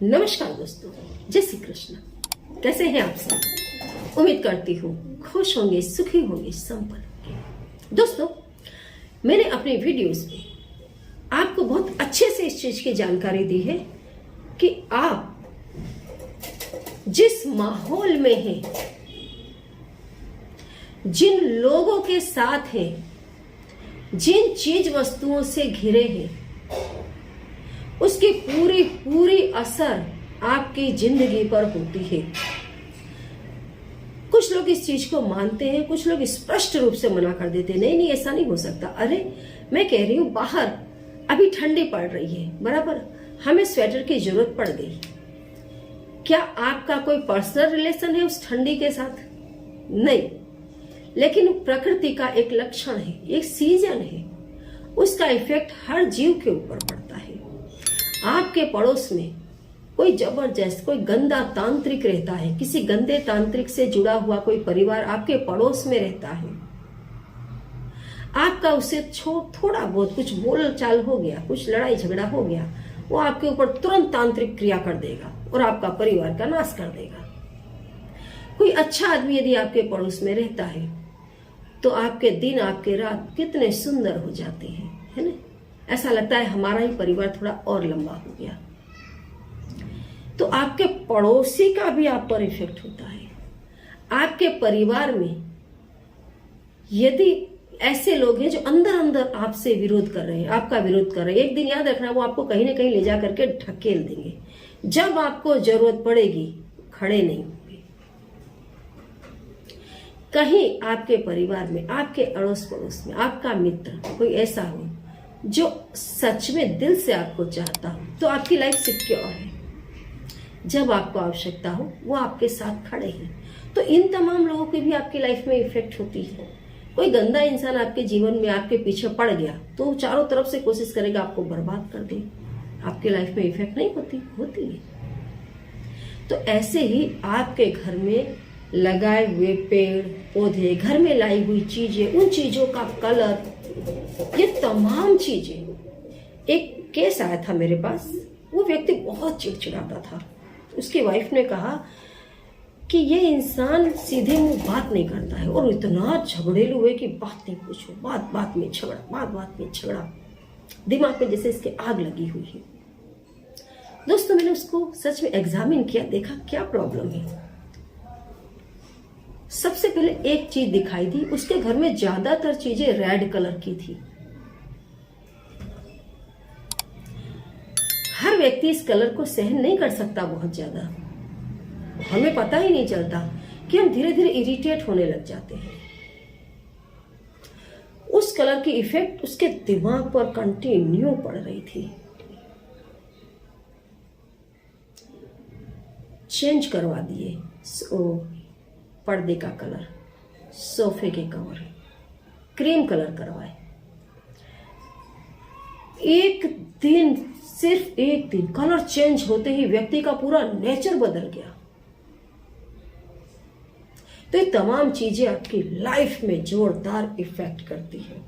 नमस्कार दोस्तों, जय श्री कृष्ण। कैसे हैं आप सब? उम्मीद करती हूँ खुश होंगे, सुखी होंगे, संपन्न होंगे। दोस्तों, मैंने अपने वीडियोस में आपको बहुत अच्छे से इस चीज की जानकारी दी है कि आप जिस माहौल में हैं, जिन लोगों के साथ हैं, जिन चीज वस्तुओं से घिरे हैं, उसकी पूरी असर आपकी जिंदगी पर होती है। कुछ लोग इस चीज को मानते हैं, कुछ लोग स्पष्ट रूप से मना कर देते हैं, नहीं ऐसा नहीं हो सकता। अरे मैं कह रही हूं, बाहर अभी ठंडी पड़ रही है, बराबर, हमें स्वेटर की जरूरत पड़ गई। क्या आपका कोई पर्सनल रिलेशन है उस ठंडी के साथ? नहीं, लेकिन प्रकृति का एक लक्षण है, एक सीजन है, उसका इफेक्ट हर जीव के ऊपर पड़ता है। आपके पड़ोस में कोई जबरदस्त, कोई गंदा तांत्रिक रहता है, किसी गंदे तांत्रिक से जुड़ा हुआ कोई परिवार आपके पड़ोस में रहता है। आपका उससे थोड़ा बहुत कुछ बोल चाल हो गया, कुछ लड़ाई झगड़ा हो गया, वो आपके ऊपर तुरंत तांत्रिक क्रिया कर देगा और आपका परिवार का नाश कर देगा। कोई अच्छा आदमी यदि आपके पड़ोस में रहता है तो आपके दिन, आपके रात कितने सुंदर हो जाते हैं, है ना? ऐसा लगता है हमारा ही परिवार थोड़ा और लंबा हो गया। तो आपके पड़ोसी का भी आप पर इफेक्ट होता है। आपके परिवार में यदि ऐसे लोग हैं जो अंदर अंदर आपसे विरोध कर रहे हैं, आपका विरोध कर रहे हैं, एक दिन याद रखना, वो आपको कहीं ना कहीं ले जा करके ढकेल देंगे। जब आपको जरूरत पड़ेगी, खड़े नहीं होंगे। कहीं आपके परिवार में, आपके अड़ोस पड़ोस में आपका मित्र कोई ऐसा हो जो सच में दिल से आपको चाहता हो, तो आपकी लाइफ सिक्योर है। जब आपको आवश्यकता हो वो आपके साथ खड़े हैं। तो इन तमाम लोगों की भी आपकी लाइफ में इफेक्ट होती है। कोई गंदा इंसान आपके जीवन में आपके पीछे पड़ गया तो चारों तरफ से कोशिश करेगा आपको बर्बाद कर दे। आपके लाइफ में इफेक्ट नहीं होती है। तो ऐसे ही आपके घर में लगाए हुए पेड़ पौधे, घर में लाई हुई चीजें, उन चीजों का कलर, ये तमाम चीजें। एक केस आया था मेरे पास, वो व्यक्ति बहुत चिड़चिड़ाता था। उसकी वाइफ ने कहा कि ये इंसान सीधे मुंह बात नहीं करता है और इतना झगड़ेलू है कि बात नहीं पूछो, बात बात में झगड़ा, दिमाग में जैसे इसके आग लगी हुई है। दोस्तों, मैंने उसको सच में एग्जामिन किया, देखा क्या प्रॉब्लम है। सबसे पहले एक चीज दिखाई दी, उसके घर में ज्यादातर चीजें रेड कलर की थी। हर व्यक्ति इस कलर को सहन नहीं कर सकता बहुत ज्यादा। हमें पता ही नहीं चलता कि हम धीरे धीरे इरिटेट होने लग जाते हैं। उस कलर की इफेक्ट उसके दिमाग पर कंटिन्यू पड़ रही थी। चेंज करवा दिए पर्दे का कलर, सोफे के कवर क्रीम कलर करवाए। सिर्फ एक दिन कलर चेंज होते ही व्यक्ति का पूरा नेचर बदल गया। तो ये तमाम चीजें आपकी लाइफ में जोरदार इफेक्ट करती है।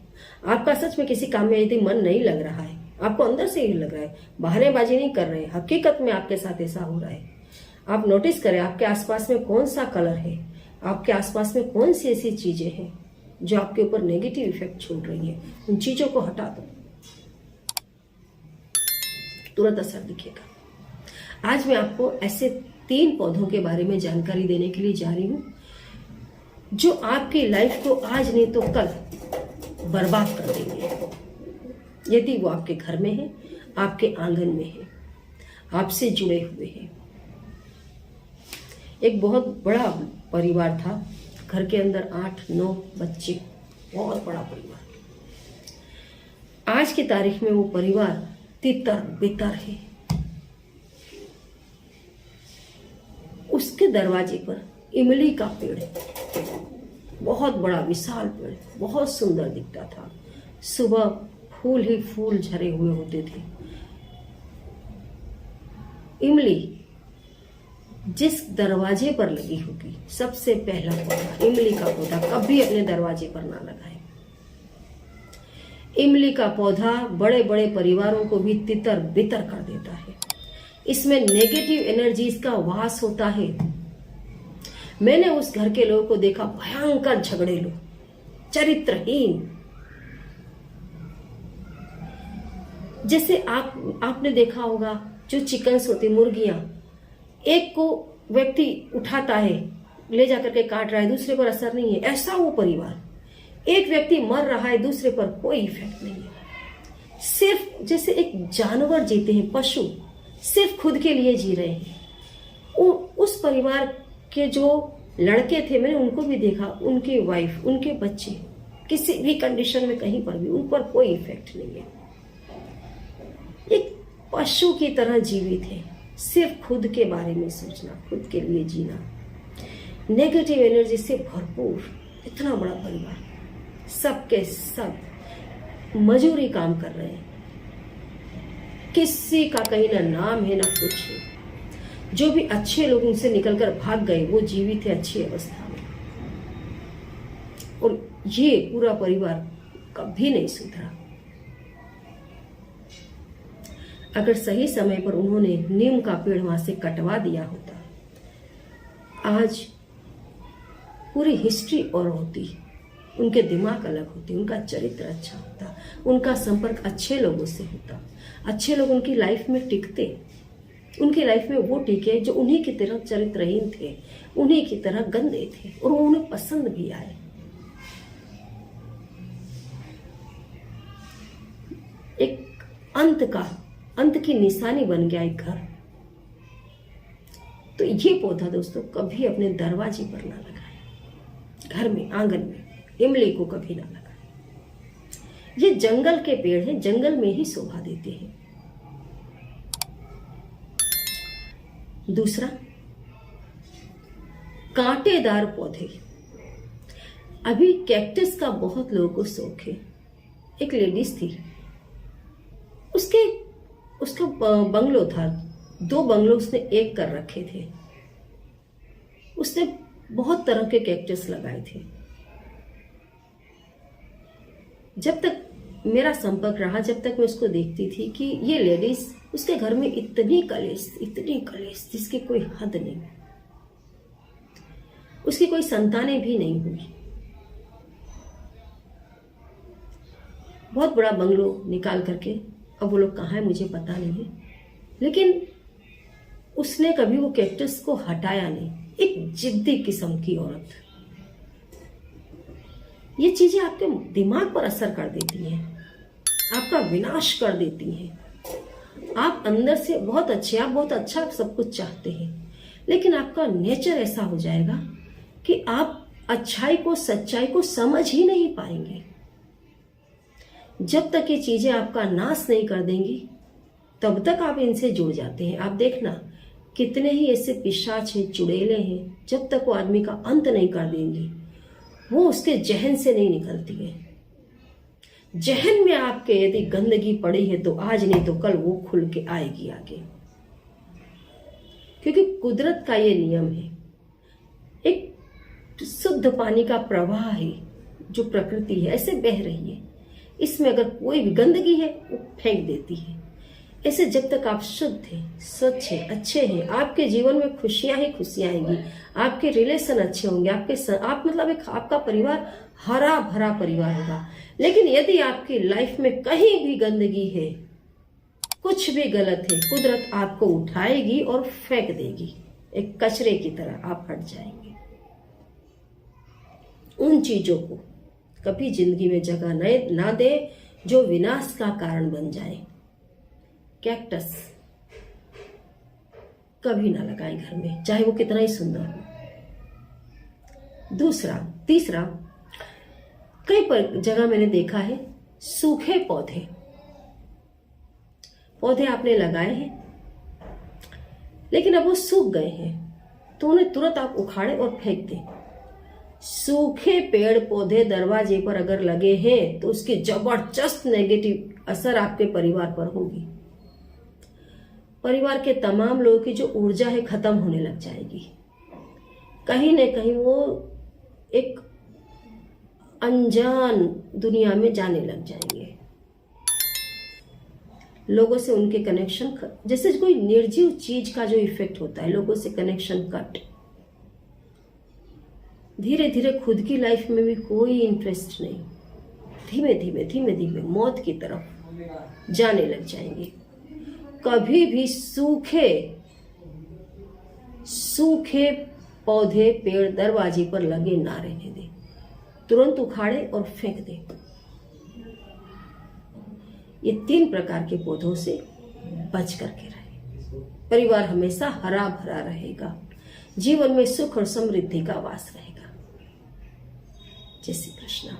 आपका सच में किसी काम में यदि मन नहीं लग रहा है, आपको अंदर से ही लग रहा है, बहानेबाजी नहीं कर रहे, हकीकत में आपके साथ ऐसा हो रहा है। आप नोटिस करें आपके आसपास में कौन सा कलर है, आपके आसपास में कौन सी ऐसी चीजें हैं जो आपके ऊपर नेगेटिव इफेक्ट छोड़ रही हैं। उन चीजों को हटा दो, तुरंत असर दिखेगा। आज मैं आपको ऐसे 3 पौधों के बारे में जानकारी देने के लिए जा रही हूं जो आपकी लाइफ को आज नहीं तो कल बर्बाद कर देंगे। यदि वो आपके घर में है, आपके आंगन में है, आपसे जुड़े हुए हैं। एक बहुत बड़ा परिवार था, घर के अंदर 8-9 बच्चे, बहुत बड़ा परिवार। आज की तारीख में वो परिवार तितर बितर है। उसके दरवाजे पर इमली का पेड़ है, बहुत बड़ा विशाल पेड़, बहुत सुंदर दिखता था। सुबह फूल ही फूल झरे हुए होते थे। इमली जिस दरवाजे पर लगी होगी, सबसे पहला पौधा, इमली का पौधा कभी अपने दरवाजे पर ना लगाए। इमली का पौधा बड़े बड़े परिवारों को भी तितर बितर कर देता है। इसमें नेगेटिव एनर्जीज का वास होता है। मैंने उस घर के लोगों को देखा भयंकर झगड़ेलू, चरित्रहीन। जैसे आपने देखा होगा जो चिकन्स होती, मुर्गियां, एक को व्यक्ति उठाता है ले जाकर के काट रहा है, दूसरे पर असर नहीं है, ऐसा वो परिवार। एक व्यक्ति मर रहा है, दूसरे पर कोई इफेक्ट नहीं है। सिर्फ जैसे एक जानवर जीते हैं, पशु सिर्फ खुद के लिए जी रहे हैं। उस परिवार के जो लड़के थे, मैंने उनको भी देखा, उनकी वाइफ, उनके बच्चे, किसी भी कंडीशन में कहीं पर भी उन पर कोई इफेक्ट नहीं है। एक पशु की तरह जीवित है, सिर्फ खुद के बारे में सोचना, खुद के लिए जीना, नेगेटिव एनर्जी से भरपूर इतना बड़ा परिवार। सबके सब मजूरी काम कर रहे हैं, किसी का कहीं ना नाम है ना कुछ है। जो भी अच्छे लोग उनसे निकलकर भाग गए वो जीवित है अच्छी अवस्था में, और ये पूरा परिवार कभी नहीं सुधरा। अगर सही समय पर उन्होंने नीम का पेड़ वहां से कटवा दिया होता, आज पूरी हिस्ट्री और होती, उनके दिमाग अलग होते, उनका चरित्र अच्छा होता, उनका संपर्क अच्छे लोगों से होता, अच्छे लोग उनकी लाइफ में टिकते, उनकी लाइफ में वो टिके जो उन्हीं की तरह चरित्रहीन थे, उन्हीं की तरह गंदे थे, और वो उन्हें पसंद भी आए। एक अंत की निशानी बन गया एक घर। तो ये पौधा दोस्तों कभी अपने दरवाजे पर ना लगाए, घर में, आंगन में इमली को कभी ना लगाए। ये जंगल के पेड़ हैं, जंगल में ही शोभा देते हैं। दूसरा, कांटेदार पौधे। अभी कैक्टस का बहुत लोगों को शौक है। एक लेडीज थी, उसका बंगलो था, 2 बंगलो उसने एक कर रखे थे। उसने बहुत तरह के कैक्टस लगाए थे। जब तक मेरा संपर्क रहा, जब तक मैं उसको देखती थी कि ये लेडीज, उसके घर में इतनी कलेश जिसकी कोई हद नहीं। उसकी कोई संतानें भी नहीं हुई। बहुत बड़ा बंगलो निकाल करके, अब वो लोग कहाँ है मुझे पता नहीं है, लेकिन उसने कभी वो कैक्टस को हटाया नहीं। एक जिद्दी किस्म की औरत। ये चीजें आपके दिमाग पर असर कर देती हैं, आपका विनाश कर देती हैं। आप अंदर से बहुत अच्छे, आप बहुत अच्छा सब कुछ चाहते हैं, लेकिन आपका नेचर ऐसा हो जाएगा कि आप अच्छाई को, सच्चाई को समझ ही नहीं पाएंगे। जब तक ये चीजें आपका नाश नहीं कर देंगी, तब तक आप इनसे जुड़ जाते हैं। आप देखना कितने ही ऐसे पिशाच हैं, चुड़ैलें हैं, जब तक वो आदमी का अंत नहीं कर देंगी, वो उसके जहन से नहीं निकलती है। जहन में आपके यदि गंदगी पड़ी है तो आज नहीं तो कल वो खुल के आएगी आगे, क्योंकि कुदरत का ये नियम है। एक शुद्ध पानी का प्रवाह है जो प्रकृति है, ऐसे बह रही है। इसमें अगर कोई भी गंदगी है वो फेंक देती है। ऐसे जब तक आप शुद्ध हैं, स्वच्छ हैं, अच्छे हैं, आपके जीवन में खुशियां ही खुशियां आएंगी, आपके रिलेशन अच्छे होंगे, आपका परिवार हरा भरा परिवार होगा। लेकिन यदि आपकी लाइफ में कहीं भी गंदगी है, कुछ भी गलत है, कुदरत आपको उठाएगी और फेंक देगी, एक कचरे की तरह आप हट जाएंगे। उन चीजों को कभी जिंदगी में जगह ना दे जो विनाश का कारण बन जाए। कैक्टस कभी ना लगाएं घर में, चाहे वो कितना ही सुंदर हो। तीसरा, कई जगह मैंने देखा है सूखे पौधे आपने लगाए हैं, लेकिन अब वो सूख गए हैं, तो उन्हें तुरंत आप उखाड़े और फेंक दें। सूखे पेड़ पौधे दरवाजे पर अगर लगे हैं तो उसकी जबरदस्त नेगेटिव असर आपके परिवार पर होगी। परिवार के तमाम लोगों की जो ऊर्जा है खत्म होने लग जाएगी। कहीं न कहीं वो एक अनजान दुनिया में जाने लग जाएंगे। लोगों से उनके कनेक्शन, जैसे कोई निर्जीव चीज का जो इफेक्ट होता है, लोगों से कनेक्शन कट। धीरे धीरे खुद की लाइफ में भी कोई इंटरेस्ट नहीं, धीमे धीमे धीमे धीमे मौत की तरफ जाने लग जाएंगे। कभी भी सूखे सूखे पौधे पेड़ दरवाजे पर लगे ना रहने दे, तुरंत उखाड़े और फेंक दे। ये 3 प्रकार के पौधों से बच करके रहे। परिवार हमेशा हरा भरा रहेगा, जीवन में सुख और समृद्धि का वास रहेगा। जय श्री कृष्ण।